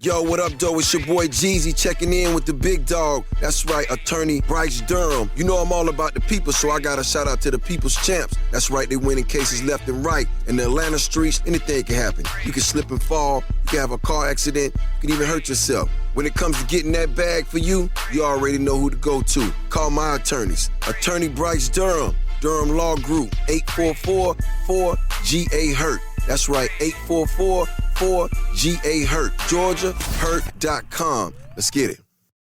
Yo, what up, though? It's your boy Jeezy checking in with the big dog. That's right, attorney Bryce Durham. You know I'm all about the people, so I got a shout out to the people's champs. That's right, they winning cases left and right. In the Atlanta streets, anything can happen. You can slip and fall, you can have a car accident, you can even hurt yourself. When it comes to getting that bag for you, you already know who to go to. Call my attorneys. Attorney Bryce Durham, Durham Law Group, 844-4GA-HURT. That's right, 844-4GA-HURT. GeorgiaHurt.com. Let's get it.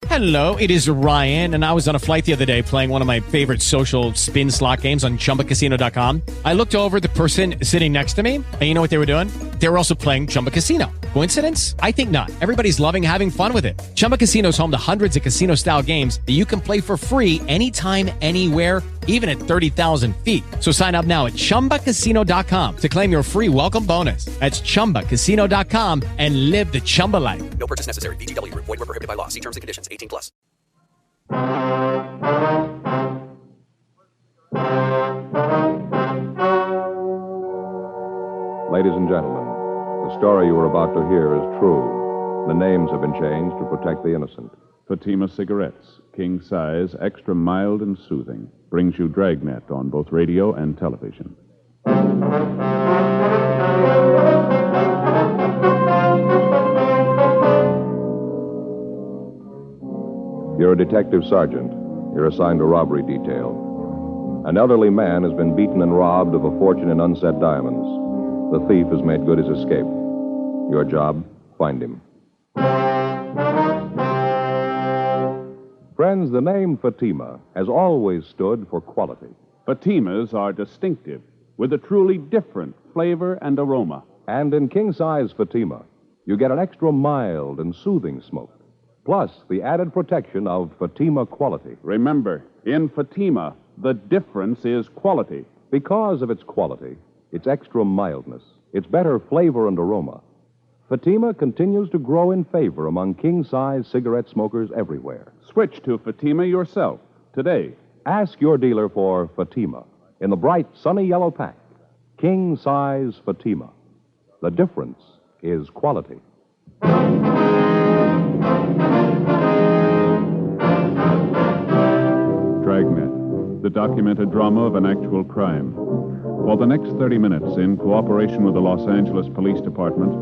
Hello, it is Ryan, and I was on a flight the other day playing one of my favorite social spin slot games on ChumbaCasino.com. I looked over at the person sitting next to me, and you know what they were doing? They were also playing Chumba Casino. Coincidence? I think not. Everybody's loving having fun with it. Chumba Casino is home to hundreds of casino-style games that you can play for free anytime, anywhere, even at 30,000 feet. So sign up now at ChumbaCasino.com to claim your free welcome bonus. That's ChumbaCasino.com and live the Chumba life. No purchase necessary. VGW. Void where prohibited by law. See terms and conditions. 18+. Ladies and gentlemen, the story you are about to hear is true. The names have been changed to protect the innocent. Fatima Cigarettes, king size, extra mild and soothing, brings you Dragnet on both radio and television. You're a detective sergeant. You're assigned to robbery detail. An elderly man has been beaten and robbed of a fortune in unset diamonds. The thief has made good his escape. Your job, find him. Friends, the name Fatima has always stood for quality. Fatimas are distinctive, with a truly different flavor and aroma. And in king-size Fatima, you get an extra mild and soothing smoke, plus the added protection of Fatima quality. Remember, in Fatima, the difference is quality. Because of its quality, its extra mildness, its better flavor and aroma, Fatima continues to grow in favor among king-size cigarette smokers everywhere. Switch to Fatima yourself today. Ask your dealer for Fatima in the bright, sunny yellow pack. King-size Fatima. The difference is quality. Dragnet, the documented drama of an actual crime. For the next 30 minutes, in cooperation with the Los Angeles Police Department,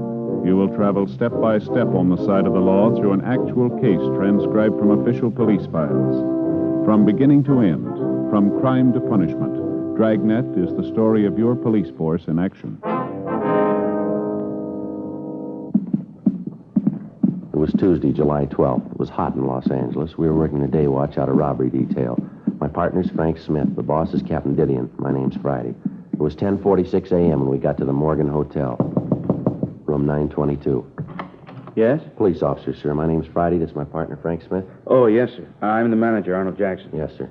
you will travel step by step on the side of the law through an actual case transcribed from official police files. From beginning to end, from crime to punishment, Dragnet is the story of your police force in action. It was Tuesday, July 12th. It was hot in Los Angeles. We were working the day watch out of robbery detail. My partner's Frank Smith. The boss is Captain Didion. My name's Friday. It was 10:46 a.m. when we got to the Morgan Hotel. Room 922. Yes? Police officer, sir. My name's Friday. This is my partner, Frank Smith. Oh, yes, sir. I'm the manager, Arnold Jackson. Yes, sir.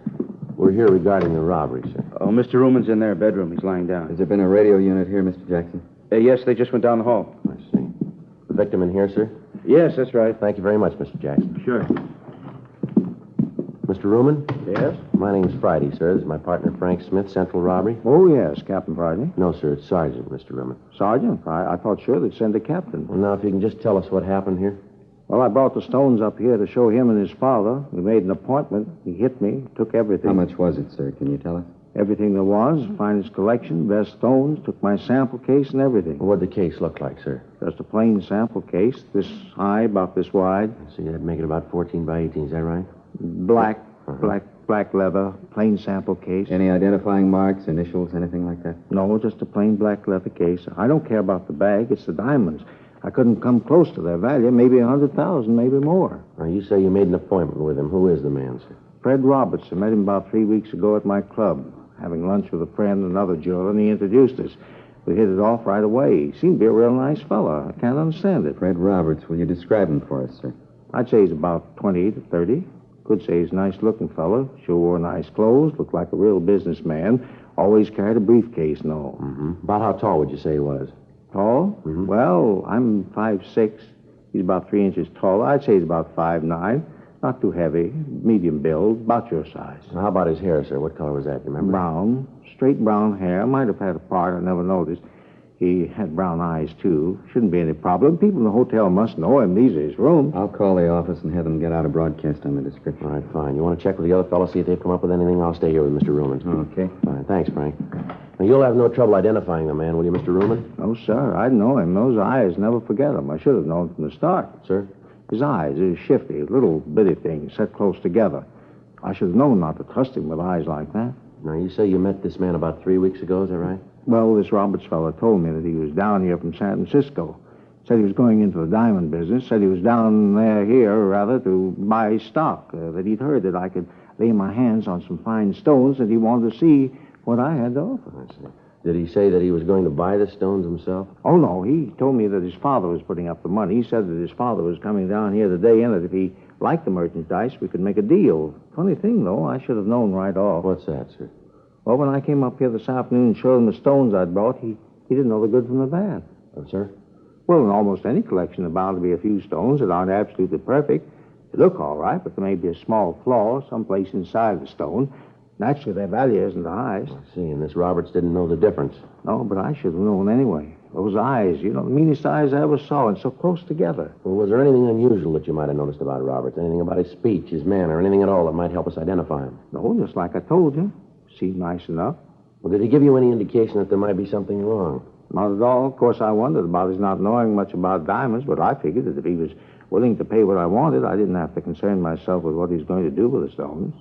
We're here regarding the robbery, sir. Oh, Mr. Ruman's in their bedroom. He's lying down. Has there been a radio unit here, Mr. Jackson? Yes, they just went down the hall. I see. The victim in here, sir? Yes, that's right. Thank you very much, Mr. Jackson. Sure. Mr. Ruman? Yes? My name's Friday, sir. This is my partner, Frank Smith, Central Robbery. Oh, yes, Captain Friday. No, sir, it's Sergeant, Mr. Ruman. Sergeant? I thought sure they'd send a captain. Well, now, if you can just tell us what happened here. Well, I brought the stones up here to show him and his father. We made an appointment. He hit me, took everything. How much was it, sir? Can you tell us? Everything there was, finest collection, best stones, took my sample case and everything. Well, what'd the case look like, sir? Just a plain sample case, this high, about this wide. So that'd make it about 14 by 18, is that right? Black leather, plain sample case. Any identifying marks, initials, anything like that? No, just a plain black leather case. I don't care about the bag, it's the diamonds. I couldn't come close to their value, maybe 100,000, maybe more. Now, you say you made an appointment with him. Who is the man, sir? Fred Roberts. I met him about 3 weeks ago at my club, having lunch with a friend, another jeweler, and he introduced us. We hit it off right away. He seemed to be a real nice fella. I can't understand it. Fred Roberts. Will you describe him for us, sir? I'd say he's about 20 to 30. Could say he's a nice-looking fellow. Sure wore nice clothes. Looked like a real businessman. Always carried a briefcase and all. Mm-hmm. About how tall would you say he was? Tall? Mm-hmm. Well, I'm 5'6". He's about 3 inches taller. I'd say he's about 5'9". Not too heavy. Medium build. About your size. Now, how about his hair, sir? What color was that? You remember? Brown. Straight brown hair. Might have had a part. I never noticed. He had brown eyes, too. Shouldn't be any problem. People in the hotel must know him. These are his rooms. I'll call the office and have them get out a broadcast on the description. All right, fine. You want to check with the other fellows, see if they've come up with anything? I'll stay here with Mr. Ruman. Okay. Fine. Thanks, Frank. Now, you'll have no trouble identifying the man, will you, Mr. Ruman? No, sir. I know him. Those eyes, never forget him. I should have known from the start. Sir? His eyes are shifty, little bitty things set close together. I should have known not to trust him with eyes like that. Now, you say you met this man about 3 weeks ago, is that right? Well, this Roberts fellow told me that he was down here from San Francisco. Said he was going into the diamond business. Said he was down here, rather, to buy stock. That he'd heard that I could lay my hands on some fine stones, that he wanted to see what I had to offer. I see. Did he say that he was going to buy the stones himself? Oh, no. He told me that his father was putting up the money. He said that his father was coming down here today, and that if he liked the merchandise, we could make a deal. Funny thing, though, I should have known right off. What's that, sir? Well, when I came up here this afternoon and showed him the stones I'd brought, he didn't know the good from the bad. Oh, sir? Well, in almost any collection, there's bound to be a few stones that aren't absolutely perfect. They look all right, but there may be a small flaw someplace inside the stone. Naturally, their value isn't the highest. I see, and this Roberts didn't know the difference. No, but I should have known anyway. Those eyes, the meanest eyes I ever saw, and so close together. Well, was there anything unusual that you might have noticed about Roberts? Anything about his speech, his manner, anything at all that might help us identify him? No, just like I told you. Seemed nice enough. Well, did he give you any indication that there might be something wrong? Not at all. Of course, I wondered about his not knowing much about diamonds, but I figured that if he was willing to pay what I wanted, I didn't have to concern myself with what he was going to do with the stones.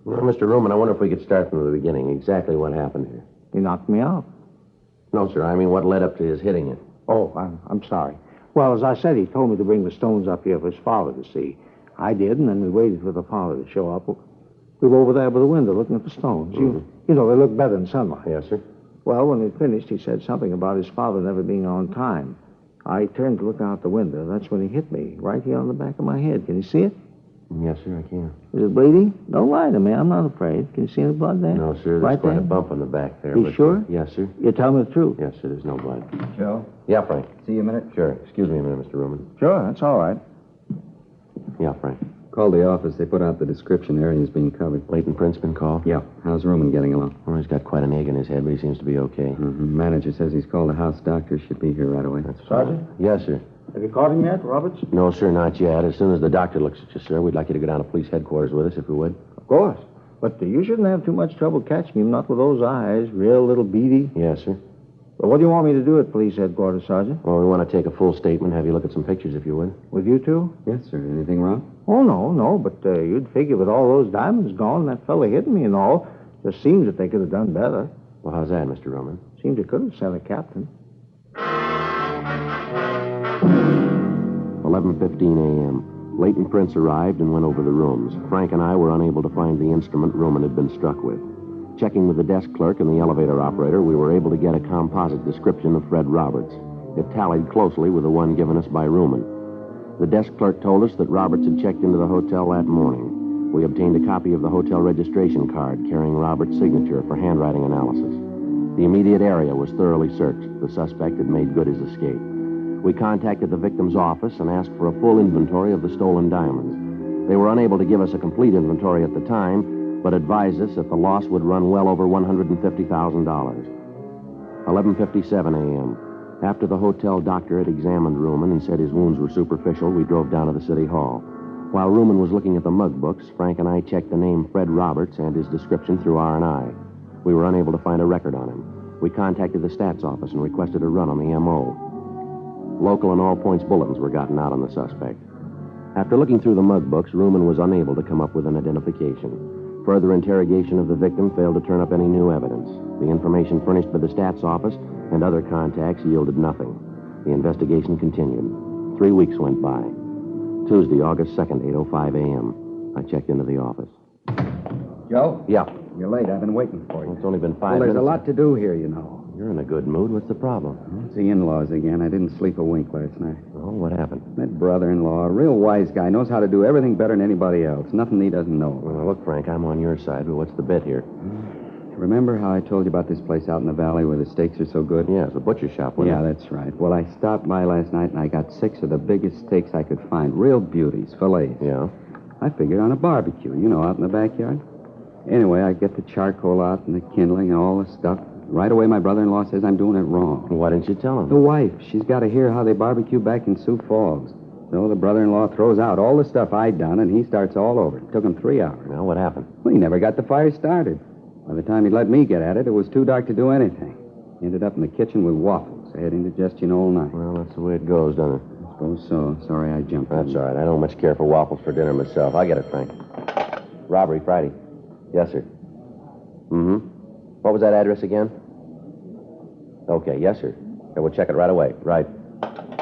Well, Mr. Ruman, I wonder if we could start from the beginning. Exactly what happened here. He knocked me out. No, sir. I mean, what led up to his hitting you? Oh, I'm sorry. Well, as I said, he told me to bring the stones up here for his father to see. I did, and then we waited for the father to show up. We were over there by the window looking at the stones. You know, they look better in sunlight. Yes, sir. Well, when we finished, he said something about his father never being on time. I turned to look out the window. That's when he hit me, right here on the back of my head. Can you see it? Yes, sir, I can. Is it bleeding? Don't lie to me. I'm not afraid. Can you see any blood there? No, sir. There's right quite there? a bump on the back there. You sure? Yes, sir. You're telling me the truth? Yes, sir. There's no blood. Joe? Yeah, Frank. See you a minute? Sure. Excuse me a minute, Mr. Ruman. Sure, that's all right. Yeah, Frank. Called the office. They put out the description. Area's being covered. Leighton Prince been called? Yeah. How's Ruman getting along? Well, he's got quite an egg in his head, but he seems to be okay. Mm-hmm. Manager says he's called the house doctor. Should be here right away. Sergeant? Yes, sir. Have you caught him yet, Roberts? No, sir, not yet. As soon as the doctor looks at you, sir, we'd like you to go down to police headquarters with us, if you would. Of course. But you shouldn't have too much trouble catching him, not with those eyes. Real little beady. Yes, sir. Well, what do you want me to do at police headquarters, Sergeant? Well, we want to take a full statement, have you look at some pictures, if you would. With you two? Yes, sir. Anything wrong? Oh, no. But you'd figure with all those diamonds gone, that fella hitting me and all, just seems that they could have done better. Well, how's that, Mr. Ruman? Seems they could have sent a captain. 11:15 a.m. Leighton Prince arrived and went over the rooms. Frank and I were unable to find the instrument Ruman had been struck with. Checking with the desk clerk and the elevator operator, we were able to get a composite description of Fred Roberts. It tallied closely with the one given us by Ruman. The desk clerk told us that Roberts had checked into the hotel that morning. We obtained a copy of the hotel registration card carrying Roberts' signature for handwriting analysis. The immediate area was thoroughly searched. The suspect had made good his escape. We contacted the victim's office and asked for a full inventory of the stolen diamonds. They were unable to give us a complete inventory at the time, but advised us that the loss would run well over $150,000. 11:57 a.m. After the hotel doctor had examined Ruman and said his wounds were superficial, we drove down to the city hall. While Ruman was looking at the mug books, Frank and I checked the name Fred Roberts and his description through R&I. We were unable to find a record on him. We contacted the stats office and requested a run on the M.O. Local and all points bulletins were gotten out on the suspect. After looking through the mug books, Ruman was unable to come up with an identification. Further interrogation of the victim failed to turn up any new evidence. The information furnished by the stats office and other contacts yielded nothing. The investigation continued. 3 weeks went by. Tuesday, August 2nd, 8:05 a.m. I checked into the office. Joe? Yeah. You're late. I've been waiting for you. Well, it's only been 5 Well, minutes. there's a lot to do here, you know. You're in a good mood. What's the problem? It's the in-laws again. I didn't sleep a wink last night. Oh, what happened? That brother-in-law, a real wise guy, knows how to do everything better than anybody else. Nothing he doesn't know. Well, look, Frank, I'm on your side, but what's the bit here? Remember how I told you about this place out in the valley where the steaks are so good? Yeah, it's the butcher shop, wasn't Yeah, it? that's right. Well, I stopped by last night and I got 6 of the biggest steaks I could find. Real beauties, fillets. Yeah? I figured on a barbecue, out in the backyard. Anyway, I get the charcoal out and the kindling and all the stuff. Right away, my brother-in-law says I'm doing it wrong. Why didn't you tell him? The wife, she's got to hear how they barbecue back in Sioux Falls. So the brother-in-law throws out all the stuff I'd done, and he starts all over. It took him 3 hours. Well, what happened? Well, he never got the fire started. By the time he let me get at it, it was too dark to do anything. He ended up in the kitchen with waffles. I had indigestion all night. Well, that's the way it goes, doesn't it? I suppose so. Sorry I jumped in. That's all right. I don't much care for waffles for dinner myself. I get it, Frank. Robbery Friday. Yes, sir. Mm-hmm. What was that address again? Okay, yes, sir. Okay, we'll check it right away. Right.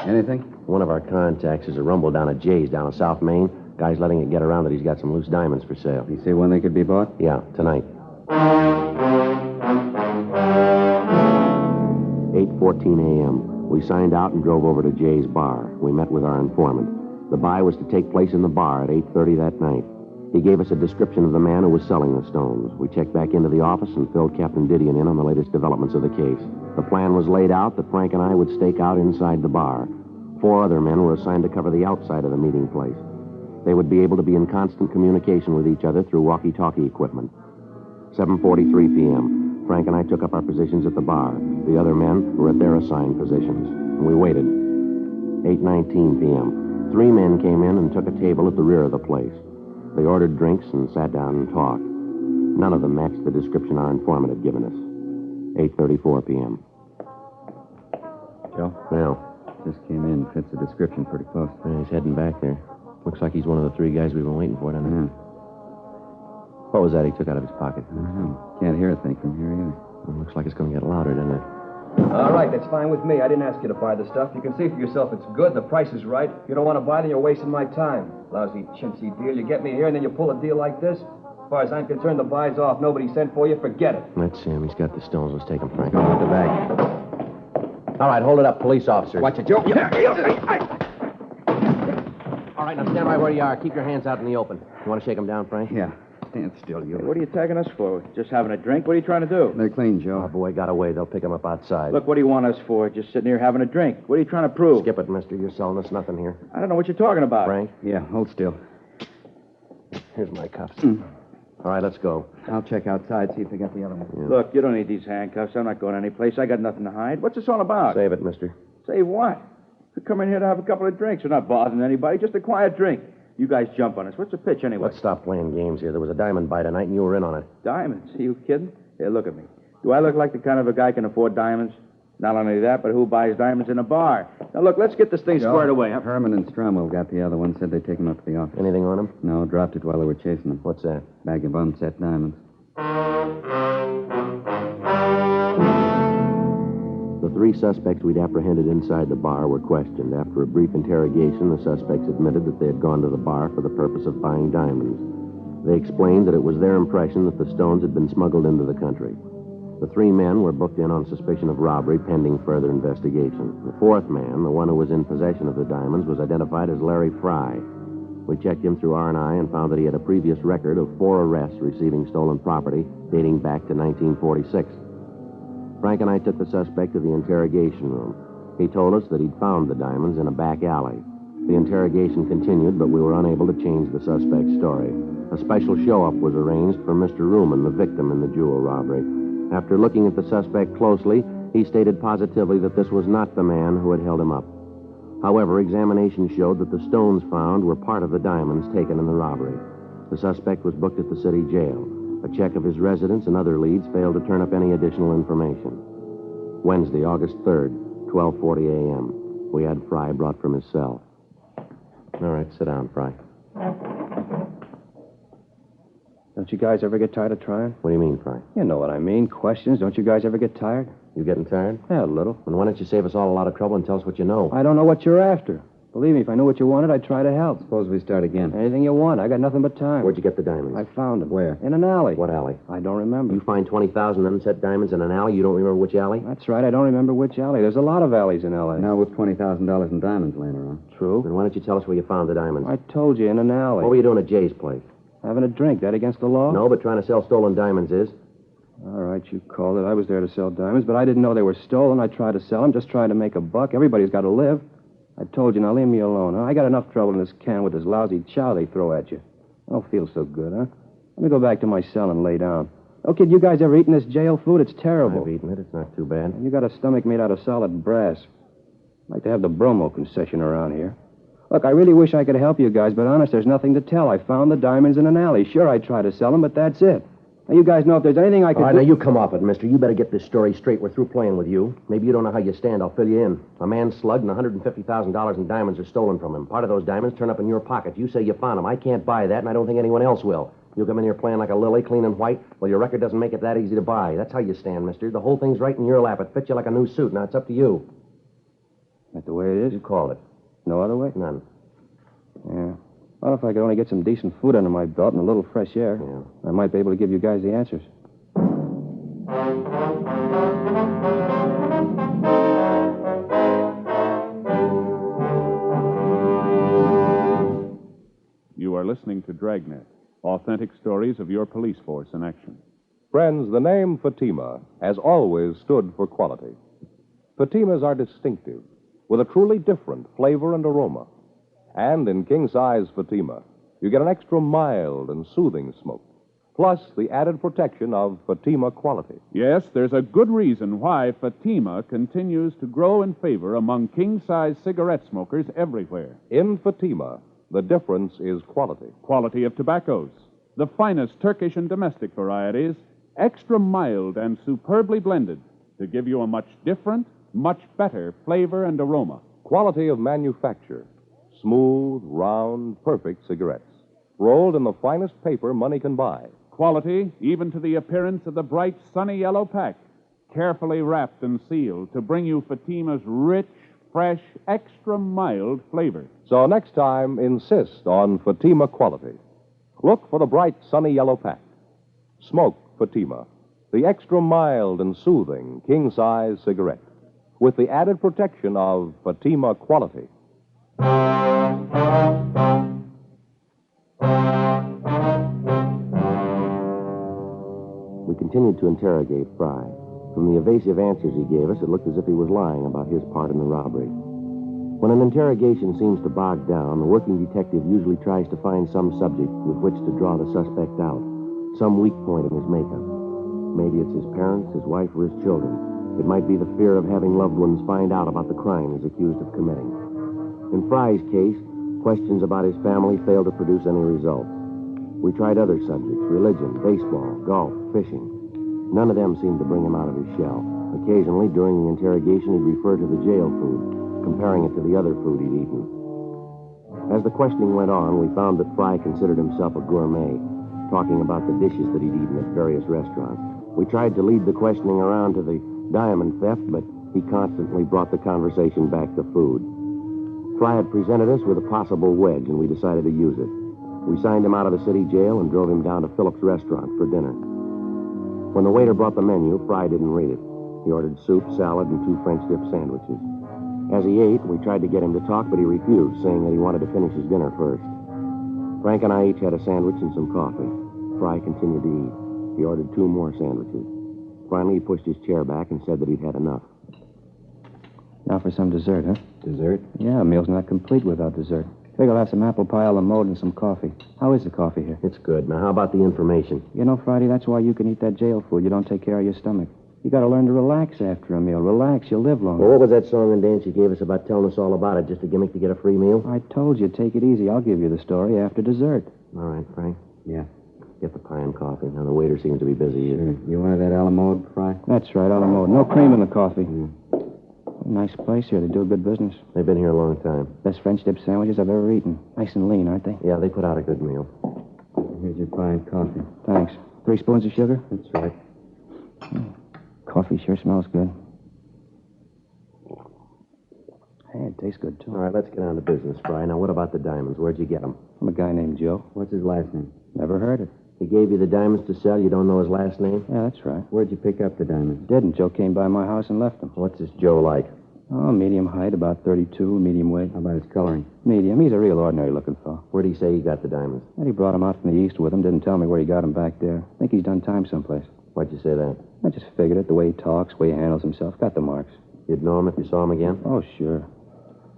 Anything? One of our contacts is a rumble down at Jay's down in South Main. Guy's letting it get around that he's got some loose diamonds for sale. You say when they could be bought? Yeah, tonight. 8:14 a.m. We signed out and drove over to Jay's bar. We met with our informant. The buy was to take place in the bar at 8:30 that night. He gave us a description of the man who was selling the stones. We checked back into the office and filled Captain Didion in on the latest developments of the case. The plan was laid out that Frank and I would stake out inside the bar. 4 other men were assigned to cover the outside of the meeting place. They would be able to be in constant communication with each other through walkie-talkie equipment. 7:43 p.m. Frank and I took up our positions at the bar. The other men were at their assigned positions. We waited. 8:19 p.m. 3 men came in and took a table at the rear of the place. They ordered drinks and sat down and talked. None of them matched the description our informant had given us. 8:34 p.m. Joe? Well, Just came in. Fits the description pretty close. he's heading back there. Looks like he's one of the 3 guys we've been waiting for, doesn't he? Yeah. What was that he took out of his pocket? Can't hear a thing from here either. It looks like it's going to get louder, doesn't it? All right, that's fine with me. I didn't ask you to buy the stuff. You can see for yourself it's good, the price is right. If you don't want to buy, then you're wasting my time. Lousy chintzy deal. You get me here, and then you pull a deal like this? As far as I'm concerned, the buy's off. Nobody sent for you. Forget it. That's him. He's got the stones. Let's take him, Frank. Go with the bag. All right, hold it up, police officers. Watch it, Joe. All right, now stand right where you are. Keep your hands out in the open. You want to shake him down, Frank? Yeah. Stand still, you. What are you tagging us for? Just having a drink? What are you trying to do? They're clean, Joe. Our boy got away. They'll pick him up outside. Look, what do you want us for? Just sitting here having a drink. What are you trying to prove? Skip it, mister. You're selling us nothing here. I don't know what you're talking about. Frank, Yeah, hold still. here's my cuffs. All right, let's go. I'll check outside, see if they got the other one. Yeah. Look, you don't need these handcuffs. I'm not going anyplace. I got nothing to hide. What's this all about? Save it, mister. Say what? We come in here to have a couple of drinks. We're not bothering anybody. Just a quiet drink. You guys jump on us. What's the pitch anyway? Let's stop playing games here. There was a diamond buy tonight, and you were in on it. Diamonds? Are you kidding? Here, look at me. Do I look like the kind of a guy can afford diamonds? Not only that, but who buys diamonds in a bar? Now, look, let's get this thing squared away. Huh? Herman and Stromwell got the other one. Said they'd take him up to the office. Anything on him? No, dropped it while they were chasing him. What's that? Bag of unset diamonds. The 3 suspects we'd apprehended inside the bar were questioned. After a brief interrogation, the suspects admitted that they had gone to the bar for the purpose of buying diamonds. They explained that it was their impression that the stones had been smuggled into the country. The 3 men were booked in on suspicion of robbery pending further investigation. The 4th man, the one who was in possession of the diamonds, was identified as Larry Fry. We checked him through R&I and found that he had a previous record of 4 arrests receiving stolen property dating back to 1946. Frank and I took the suspect to the interrogation room. He told us that he'd found the diamonds in a back alley. The interrogation continued, but we were unable to change the suspect's story. A special show-up was arranged for Mr. Ruman, the victim in the jewel robbery. After looking at the suspect closely, he stated positively that this was not the man who had held him up. However, examination showed that the stones found were part of the diamonds taken in the robbery. The suspect was booked at the city jail. A check of his residence and other leads failed to turn up any additional information. Wednesday, August 3rd, 12:40 a.m. We had Fry brought from his cell. All right, sit down, Fry. Don't you guys ever get tired of trying? What do you mean, Fry? You know what I mean. Questions. Don't you guys ever get tired? You getting tired? Yeah, a little. Then why don't you save us all a lot of trouble and tell us what you know? I don't know what you're after. Believe me, if I knew what you wanted, I'd try to help. Suppose we start again. Anything you want. I got nothing but time. Where'd you get the diamonds? I found them. Where? In an alley. What alley? I don't remember. You find 20,000 unset diamonds in an alley? You don't remember which alley? That's right. I don't remember which alley. There's a lot of alleys in L.A. Now with $20,000 in diamonds laying around. True. Then why don't you tell us where you found the diamonds? I told you, in an alley. What were you doing at Jay's place? Having a drink. That against the law? No, but trying to sell stolen diamonds is. All right, you called it. I was there to sell diamonds, but I didn't know they were stolen. I tried to sell them, just trying to make a buck. Everybody's got to live. I told you, now leave me alone, huh? I got enough trouble in this can with this lousy chow they throw at you. I don't feel so good, huh? Let me go back to my cell and lay down. Oh, kid, you guys ever eaten this jail food? It's terrible. I've eaten it. It's not too bad. You got a stomach made out of solid brass. I'd like to have the bromo concession around here. Look, I really wish I could help you guys, but honest, there's nothing to tell. I found the diamonds in an alley. Sure, I tried to sell them, but that's it. Now, you guys know if there's anything I can All right, do... now you come off it, mister. You better get this story straight. We're through playing with you. Maybe you don't know how you stand. I'll fill you in. A man slugged and $150,000 in diamonds are stolen from him. Part of those diamonds turn up in your pocket. You say you found them. I can't buy that, and I don't think anyone else will. You come in here playing like a lily, clean and white. Well, your record doesn't make it that easy to buy. That's how you stand, mister. The whole thing's right in your lap. It fits you like a new suit. Now it's up to you. That's the way it is? You called it. No other way? None. Yeah. Well, if I could only get some decent food under my belt and a little fresh air, I might be able to give you guys the answers. You are listening to Dragnet, authentic stories of your police force in action. Friends, the name Fatima has always stood for quality. Fatimas are distinctive, with a truly different flavor and aroma. And in king-size Fatima, you get an extra mild and soothing smoke, plus the added protection of Fatima quality. Yes, there's a good reason why Fatima continues to grow in favor among king-size cigarette smokers everywhere. In Fatima, the difference is quality. Quality of tobaccos, the finest Turkish and domestic varieties, extra mild and superbly blended to give you a much different, much better flavor and aroma. Quality of manufacture. Smooth, round, perfect cigarettes. Rolled in the finest paper money can buy. Quality, even to the appearance of the bright, sunny yellow pack. Carefully wrapped and sealed to bring you Fatima's rich, fresh, extra mild flavor. So next time, insist on Fatima quality. Look for the bright, sunny yellow pack. Smoke Fatima, the extra mild and soothing king-size cigarette, with the added protection of Fatima quality. We continued to interrogate Fry. From the evasive answers he gave us, it looked as if he was lying about his part in the robbery. When an interrogation seems to bog down, the working detective usually tries to find some subject with which to draw the suspect out, some weak point in his makeup. Maybe it's his parents, his wife, or his children. It might be the fear of having loved ones find out about the crime he's accused of committing. In Fry's case, questions about his family failed to produce any results. We tried other subjects, religion, baseball, golf, fishing. None of them seemed to bring him out of his shell. Occasionally, during the interrogation, he'd refer to the jail food, comparing it to the other food he'd eaten. As the questioning went on, we found that Fry considered himself a gourmet, talking about the dishes that he'd eaten at various restaurants. We tried to lead the questioning around to the diamond theft, but he constantly brought the conversation back to food. Fry had presented us with a possible wedge, and we decided to use it. We signed him out of the city jail and drove him down to Phillips' restaurant for dinner. When the waiter brought the menu, Fry didn't read it. He ordered soup, salad, and 2 French dip sandwiches. As he ate, we tried to get him to talk, but he refused, saying that he wanted to finish his dinner first. Frank and I each had a sandwich and some coffee. Fry continued to eat. He ordered 2 more sandwiches. Finally, he pushed his chair back and said that he'd had enough. Now for some dessert, huh? Dessert? Yeah, a meal's not complete without dessert. Figure I'll have some apple pie a la mode and some coffee. How is the coffee here? It's good. Now, how about the information? You know, Friday, that's why you can eat that jail food. You don't take care of your stomach. You got to learn to relax after a meal. Relax, you'll live longer. Well, what was that song and dance you gave us about telling us all about it? Just a gimmick to get a free meal? I told you, take it easy. I'll give you the story after dessert. All right, Frank. Yeah. Get the pie and coffee. Now, the waiter seems to be busy. Sure. You wanted that a la mode, Fry? That's right, a la mode. No cream in the coffee. Nice place here. They do a good business. They've been here a long time. Best French dip sandwiches I've ever eaten. Nice and lean, aren't they? Yeah, they put out a good meal. Here's your pie and coffee. Thanks. 3 spoons of sugar? That's right. Coffee sure smells good. Hey, it tastes good, too. All right, let's get on to business, Fry. Now, what about the diamonds? Where'd you get them? From a guy named Joe. What's his last name? Never heard it. He gave you the diamonds to sell. You don't know his last name? Yeah, that's right. Where'd you pick up the diamonds? Didn't. Joe came by my house and left them. What's this Joe like? Oh, medium height, about 32, medium weight. How about his coloring? Medium. He's a real ordinary-looking fellow. Where'd he say he got the diamonds? And he brought them out from the east with him. Didn't tell me where he got them back there. I think he's done time someplace. Why'd you say that? I just figured it. The way he talks, the way he handles himself. Got the marks. You'd know him if you saw him again? Oh, sure.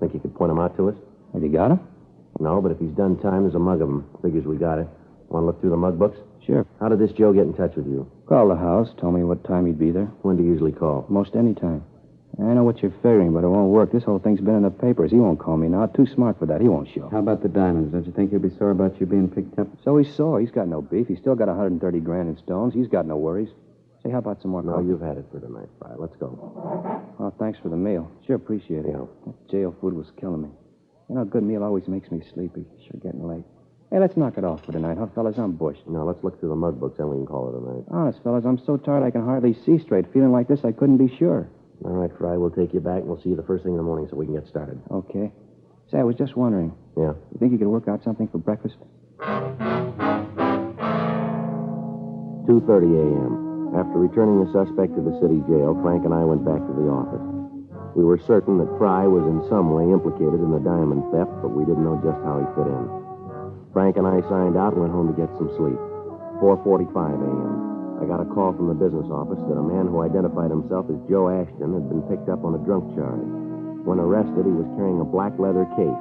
Think you could point him out to us? Have you got him? No, but if he's done time, there's a mug of them. Figures we got it. Want to look through the mug books? Sure. How did this Joe get in touch with you? Called the house, told me what time he'd be there. When do you usually call? Most any time. I know what you're figuring, but it won't work. This whole thing's been in the papers. He won't call me now. Too smart for that. He won't show. How about the diamonds? Don't you think he'll be sore about you being picked up? So he's sore. He's got no beef. He's still got 130 grand in stones. He's got no worries. Say, how about some more No, coffee? you've had it for tonight, Fry. Let's go. Oh, thanks for the meal. Sure appreciate it. Yeah. That jail food was killing me. You know, a good meal always makes me sleepy. Sure getting late. Hey, let's knock it off for tonight, huh, fellas? I'm bushed. Now, let's look through the mug books, then we can call it a night. Honest, fellas, I'm so tired I can hardly see straight. Feeling like this, I couldn't be sure. All right, Fry, we'll take you back, and we'll see you the first thing in the morning so we can get started. Okay. Say, I was just wondering. Yeah? You think you could work out something for breakfast? 2:30 a.m. After returning the suspect to the city jail, Frank and I went back to the office. We were certain that Fry was in some way implicated in the diamond theft, but we didn't know just how he fit in. Frank and I signed out and went home to get some sleep. 4:45 a.m. I got a call from the business office that a man who identified himself as Joe Ashton had been picked up on a drunk charge. When arrested, he was carrying a black leather case,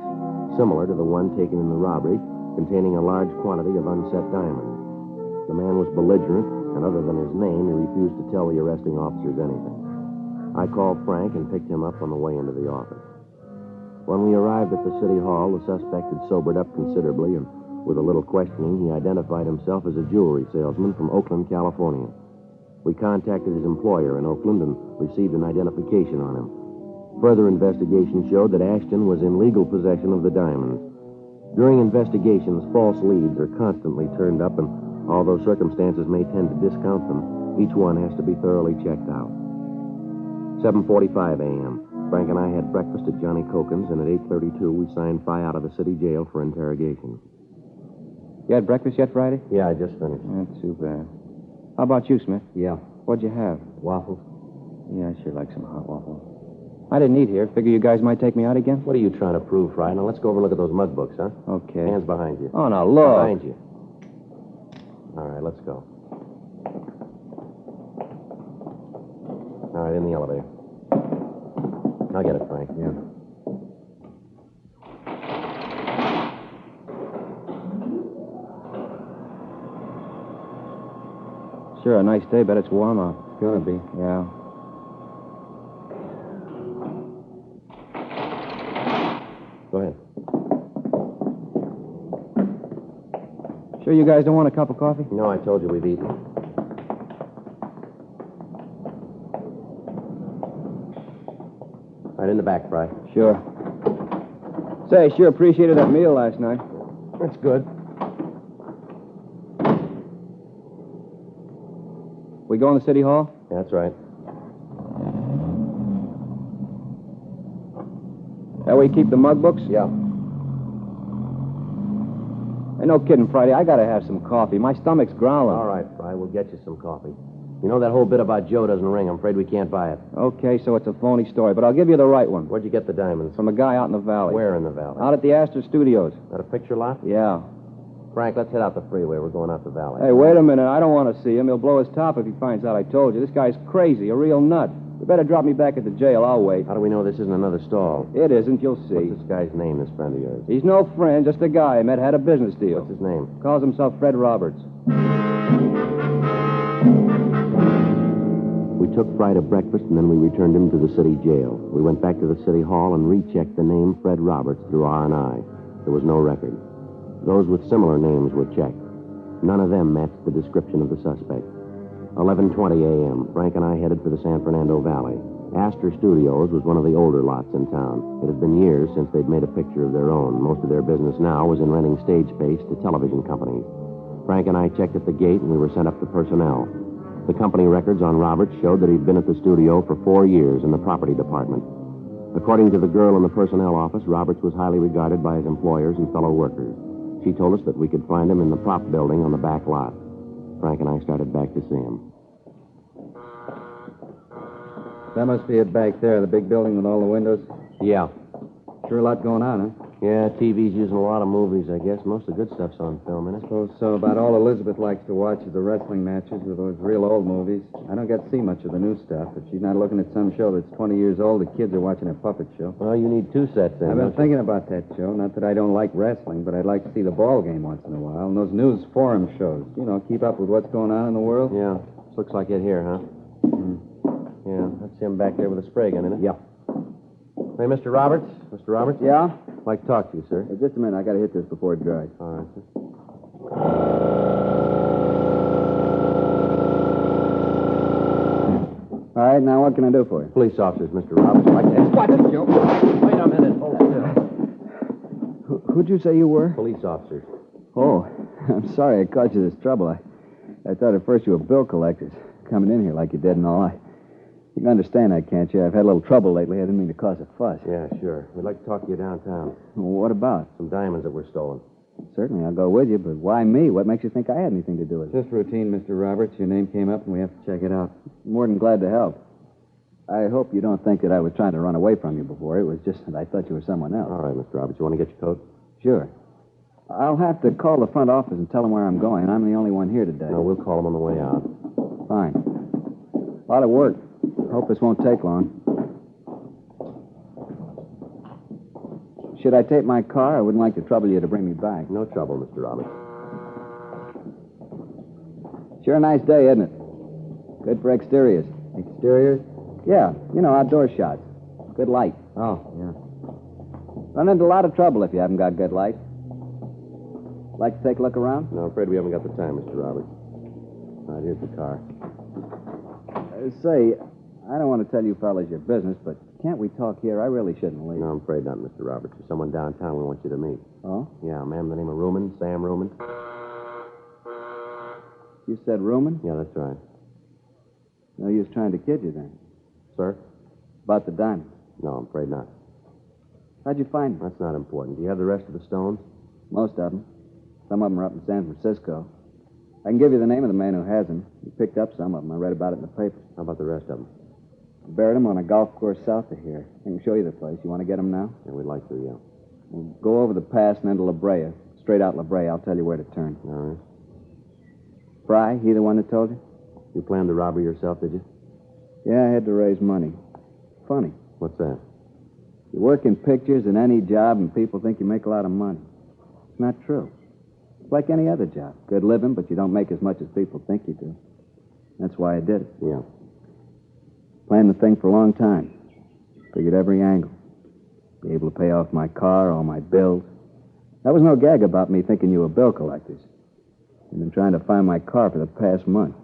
similar to the one taken in the robbery, containing a large quantity of unset diamonds. The man was belligerent, and other than his name, he refused to tell the arresting officers anything. I called Frank and picked him up on the way into the office. When we arrived at the city hall, the suspect had sobered up considerably, and with a little questioning, he identified himself as a jewelry salesman from Oakland, California. We contacted his employer in Oakland and received an identification on him. Further investigation showed that Ashton was in legal possession of the diamonds. During investigations, false leads are constantly turned up, and although circumstances may tend to discount them, each one has to be thoroughly checked out. 7:45 a.m. Frank and I had breakfast at Johnny Cokin's, and at 8:32 we signed Fry out of the city jail for interrogation. You had breakfast yet, Friday? Yeah, I just finished. Not too bad. How about you, Smith? Yeah. What'd you have? Waffles? Yeah, I sure like some hot waffles. I didn't eat here. Figure you guys might take me out again? What are you trying to prove, Fry? Now, let's go over and look at those mug books, huh? Okay. Hands behind you. Oh, now, look. Behind you. All right, let's go. All right, in the elevator. I'll get it, Frank. Yeah. Sure, a nice day. Bet it's warm out. It's gonna be. Yeah. Go ahead. Sure you guys don't want a cup of coffee? No, I told you we've eaten. Right in the back, Fry. Sure. Say, sure appreciated that meal last night. That's good. We going to City Hall? Yeah, that's right. That way you keep the mug books? Yeah. Hey, no kidding, Friday. I gotta have some coffee. My stomach's growling. All right, Fry, we'll get you some coffee. You know that whole bit about Joe doesn't ring. I'm afraid we can't buy it. Okay, so it's a phony story, but I'll give you the right one. Where'd you get the diamonds? From a guy out in the valley. Where in the valley? Out at the Astor Studios. At a picture lot? Yeah. Frank, let's head out the freeway. We're going out the valley. Hey, wait a minute. I don't want to see him. He'll blow his top if he finds out I told you. This guy's crazy, a real nut. You better drop me back at the jail. I'll wait. How do we know this isn't another stall? It isn't. You'll see. What's this guy's name, this friend of yours? He's no friend, just a guy I met, had a business deal. What's his name? Calls himself Fred Roberts. We took Fry to breakfast, and then we returned him to the city jail. We went back to the city hall and rechecked the name Fred Roberts through R&I. There was no record. Those with similar names were checked. None of them matched the description of the suspect. 11:20 a.m., Frank and I headed for the San Fernando Valley. Astor Studios was one of the older lots in town. It had been years since they'd made a picture of their own. Most of their business now was in renting stage space to television companies. Frank and I checked at the gate, and we were sent up to personnel. The company records on Roberts showed that he'd been at the studio for 4 years in the property department. According to the girl in the personnel office, Roberts was highly regarded by his employers and fellow workers. She told us that we could find him in the prop building on the back lot. Frank and I started back to see him. That must be it back there, the big building with all the windows. Yeah. Sure a lot going on, huh? Yeah, TV's using a lot of movies, I guess. Most of the good stuff's on film, isn't it? Suppose so. About all Elizabeth likes to watch is the wrestling matches with those real old movies. I don't get to see much of the new stuff. If she's not looking at some show that's 20 years old, the kids are watching a puppet show. Well, you need two sets then. I've been thinking about that show. Not that I don't like wrestling, but I'd like to see the ball game once in a while. And those news forum shows. You know, keep up with what's going on in the world. Yeah. Looks like it here, huh? Yeah, that's him back there with a spray gun, isn't it? Yeah. Hey, Mr. Roberts? Mr. Roberts? Yeah? I'd like to talk to you, sir. Just a minute. I got to hit this before it dries. All right, sir. All right, now what can I do for you? Police officers, Mr. Roberts. Like to... What, Joe? Wait a minute. Hold still. Who'd you say you were? Police officers. Oh, I'm sorry I caused you this trouble. I thought at first you were bill collectors coming in here like you did and all. You can understand that, can't you? I've had a little trouble lately. I didn't mean to cause a fuss. Yeah, sure. We'd like to talk to you downtown. Well, what about? Some diamonds that were stolen. Certainly, I'll go with you, but why me? What makes you think I had anything to do with it? Just routine, Mr. Roberts. Your name came up, and we have to check it out. More than glad to help. I hope you don't think that I was trying to run away from you before. It was just that I thought you were someone else. All right, Mr. Roberts. You want to get your coat? Sure. I'll have to call the front office and tell them where I'm going. I'm the only one here today. No, we'll call them on the way out. Fine. A lot of work. Hope this won't take long. Should I take my car? I wouldn't like to trouble you to bring me back. No trouble, Mr. Roberts. Sure a nice day, isn't it? Good for exteriors. Exteriors? Yeah, you know, outdoor shots. Good light. Oh, yeah. Run into a lot of trouble if you haven't got good light. Like to take a look around? No, I'm afraid we haven't got the time, Mr. Roberts. All right, here's the car. Say, I don't want to tell you fellas your business, but can't we talk here? I really shouldn't leave. No, I'm afraid not, Mr. Roberts. There's someone downtown we want you to meet. Oh? Yeah, a man by the name of Ruman, Sam Ruman. You said Ruman? Yeah, that's right. No use trying to kid you then. Sir? About the diamond. No, I'm afraid not. How'd you find them? That's not important. Do you have the rest of the stones? Most of them. Some of them are up in San Francisco. I can give you the name of the man who has them. He picked up some of them. I read about it in the paper. How about the rest of them? Buried them on a golf course south of here. I can show you the place. You want to get them now? Yeah, we'd like to, yeah. We'll go over the pass and into La Brea. Straight out La Brea. I'll tell you where to turn. All right. Fry, he the one that told you? You planned the robbery yourself, did you? Yeah, I had to raise money. Funny. What's that? You work in pictures in any job and people think you make a lot of money. It's not true. It's like any other job. Good living, but you don't make as much as people think you do. That's why I did it. Yeah. Planned the thing for a long time. Figured every angle. Be able to pay off my car, all my bills. That was no gag about me thinking you were bill collectors. I've been trying to find my car for the past month.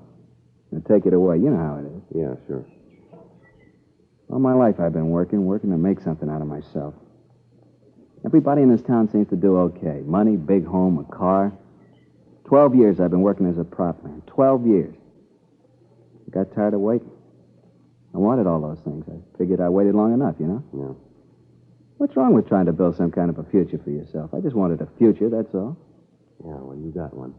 And take it away. You know how it is. Yeah, sure. All my life I've been working to make something out of myself. Everybody in this town seems to do okay. Money, big home, a car. 12 years I've been working as a prop man. 12 years. I got tired of waiting. I wanted all those things. I figured I waited long enough, you know? Yeah. What's wrong with trying to build some kind of a future for yourself? I just wanted a future, that's all. Yeah, well, you got one.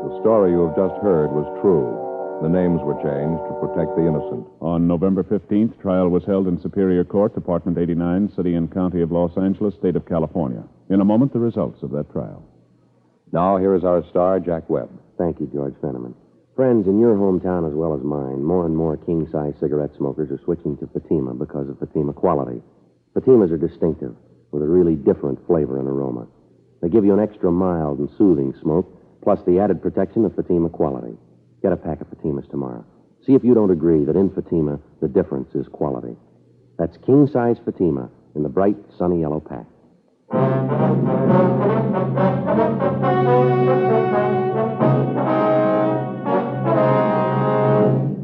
The story you have just heard was true. The names were changed to protect the innocent. On November 15th, trial was held in Superior Court, Department 89, City and County of Los Angeles, State of California. In a moment, the results of that trial. Now, here is our star, Jack Webb. Thank you, George Fenneman. Friends, in your hometown as well as mine, more and more king-size cigarette smokers are switching to Fatima because of Fatima quality. Fatimas are distinctive, with a really different flavor and aroma. They give you an extra mild and soothing smoke, plus the added protection of Fatima quality. Get a pack of Fatimas tomorrow. See if you don't agree that in Fatima, the difference is quality. That's king-size Fatima in the bright, sunny yellow pack.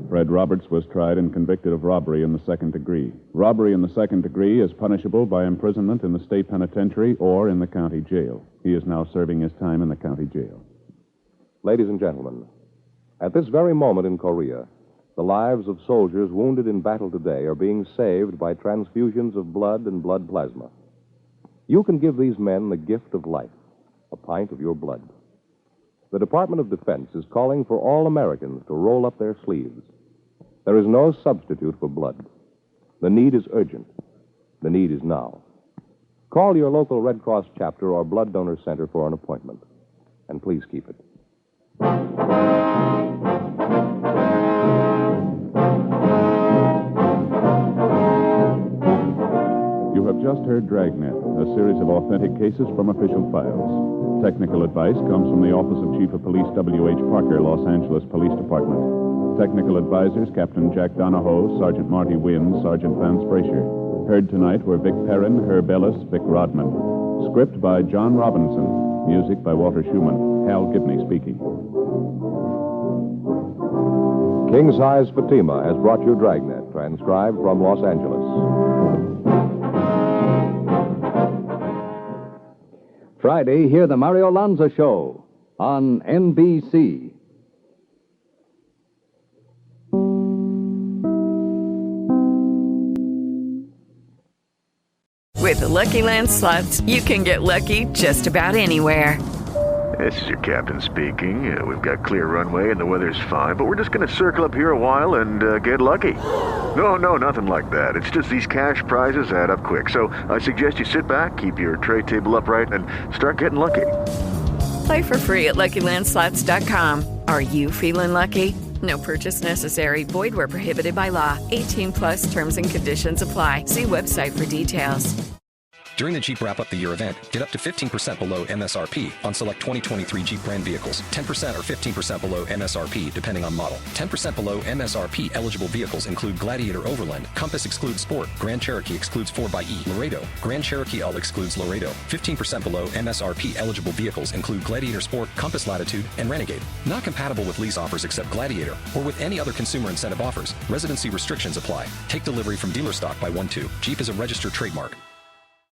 Fred Roberts was tried and convicted of robbery in the second degree. Robbery in the second degree is punishable by imprisonment in the state penitentiary or in the county jail. He is now serving his time in the county jail. Ladies and gentlemen, at this very moment in Korea, the lives of soldiers wounded in battle today are being saved by transfusions of blood and blood plasma. You can give these men the gift of life, a pint of your blood. The Department of Defense is calling for all Americans to roll up their sleeves. There is no substitute for blood. The need is urgent. The need is now. Call your local Red Cross chapter or blood donor center for an appointment. And please keep it. You have just heard Dragnet, a series of authentic cases from official files. Technical advice comes from the Office of Chief of Police W.H. Parker, Los Angeles Police Department. Technical advisors Captain Jack Donahoe, Sergeant Marty Wynn, Sergeant Vance Brasher. Heard tonight were Vic Perrin, Herb Ellis, Vic Rodman. Script by John Robinson. Music by Walter Schumann. Hal Gibney speaking. King Size Fatima has brought you Dragnet, transcribed from Los Angeles. Friday, hear the Mario Lanza Show on NBC. With the Lucky Land Slots, you can get lucky just about anywhere. This is your captain speaking. We've got clear runway and the weather's fine, but we're just going to circle up here a while and get lucky. No, nothing like that. It's just these cash prizes add up quick. So I suggest you sit back, keep your tray table upright, and start getting lucky. Play for free at LuckyLandSlots.com. Are you feeling lucky? No purchase necessary. Void where prohibited by law. 18+ terms and conditions apply. See website for details. During the Jeep Wrap Up the Year event, get up to 15% below MSRP on select 2023 Jeep brand vehicles. 10% or 15% below MSRP, depending on model. 10% below MSRP eligible vehicles include Gladiator Overland, Compass excludes Sport, Grand Cherokee excludes 4xe, Laredo, Grand Cherokee All excludes Laredo. 15% below MSRP eligible vehicles include Gladiator Sport, Compass Latitude, and Renegade. Not compatible with lease offers except Gladiator or with any other consumer incentive offers. Residency restrictions apply. Take delivery from dealer stock by 1/2. Jeep is a registered trademark.